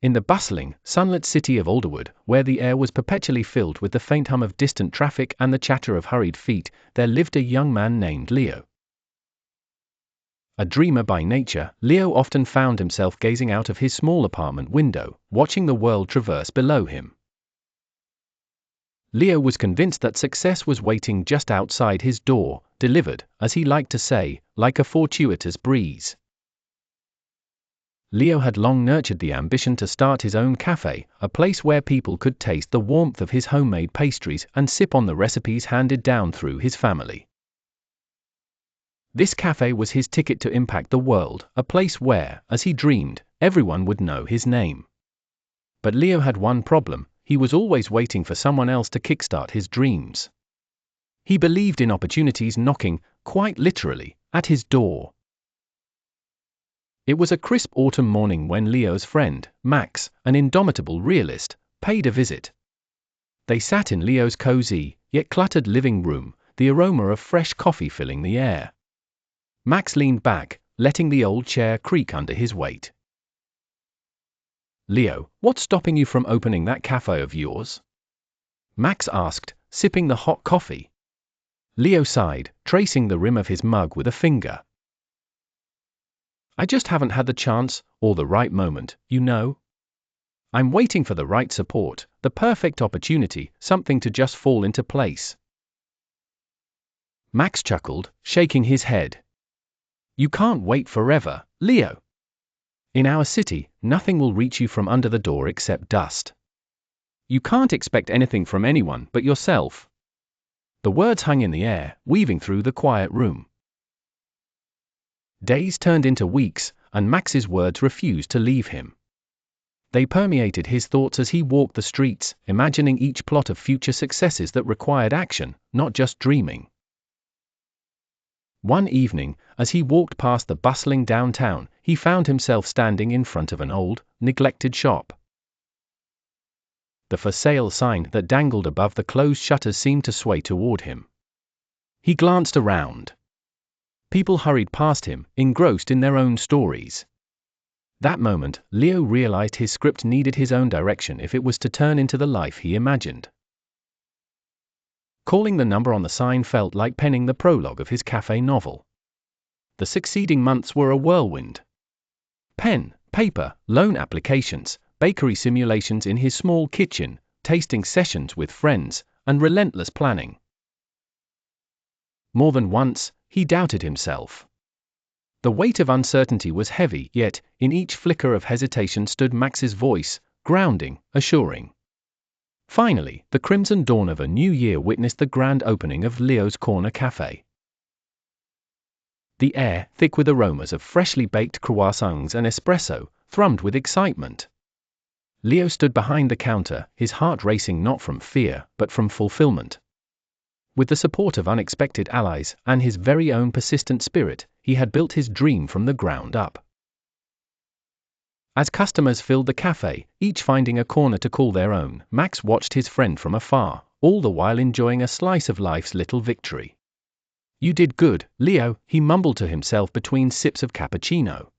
In the bustling, sunlit city of Alderwood, where the air was perpetually filled with the faint hum of distant traffic and the chatter of hurried feet, there lived a young man named Leo. A dreamer by nature, Leo often found himself gazing out of his small apartment window, watching the world traverse below him. Leo was convinced that success was waiting just outside his door, delivered, as he liked to say, like a fortuitous breeze. Leo had long nurtured the ambition to start his own café, a place where people could taste the warmth of his homemade pastries and sip on the recipes handed down through his family. This café was his ticket to impact the world, a place where, as he dreamed, everyone would know his name. But Leo had one problem: he was always waiting for someone else to kickstart his dreams. He believed in opportunities knocking, quite literally, at his door. It was a crisp autumn morning when Leo's friend, Max, an indomitable realist, paid a visit. They sat in Leo's cozy, yet cluttered living room, the aroma of fresh coffee filling the air. Max leaned back, letting the old chair creak under his weight. "Leo, what's stopping you from opening that cafe of yours?" Max asked, sipping the hot coffee. Leo sighed, tracing the rim of his mug with a finger. "I just haven't had the chance, or the right moment, you know. I'm waiting for the right support, the perfect opportunity, something to just fall into place." Max chuckled, shaking his head. "You can't wait forever, Leo. In our city, nothing will reach you from under the door except dust. You can't expect anything from anyone but yourself." The words hung in the air, weaving through the quiet room. Days turned into weeks, and Max's words refused to leave him. They permeated his thoughts as he walked the streets, imagining each plot of future successes that required action, not just dreaming. One evening, as he walked past the bustling downtown, he found himself standing in front of an old, neglected shop. The for sale sign that dangled above the closed shutters seemed to sway toward him. He glanced around. People hurried past him, engrossed in their own stories. That moment, Leo realized his script needed his own direction if it was to turn into the life he imagined. Calling the number on the sign felt like penning the prologue of his cafe novel. The succeeding months were a whirlwind. Pen, paper, loan applications, bakery simulations in his small kitchen, tasting sessions with friends, and relentless planning. More than once, he doubted himself. The weight of uncertainty was heavy, yet, in each flicker of hesitation stood Max's voice, grounding, assuring. Finally, the crimson dawn of a new year witnessed the grand opening of Leo's Corner Café. The air, thick with aromas of freshly baked croissants and espresso, thrummed with excitement. Leo stood behind the counter, his heart racing not from fear, but from fulfillment. With the support of unexpected allies and his very own persistent spirit, he had built his dream from the ground up. As customers filled the cafe, each finding a corner to call their own, Max watched his friend from afar, all the while enjoying a slice of life's little victory. "You did good, Leo," he mumbled to himself between sips of cappuccino.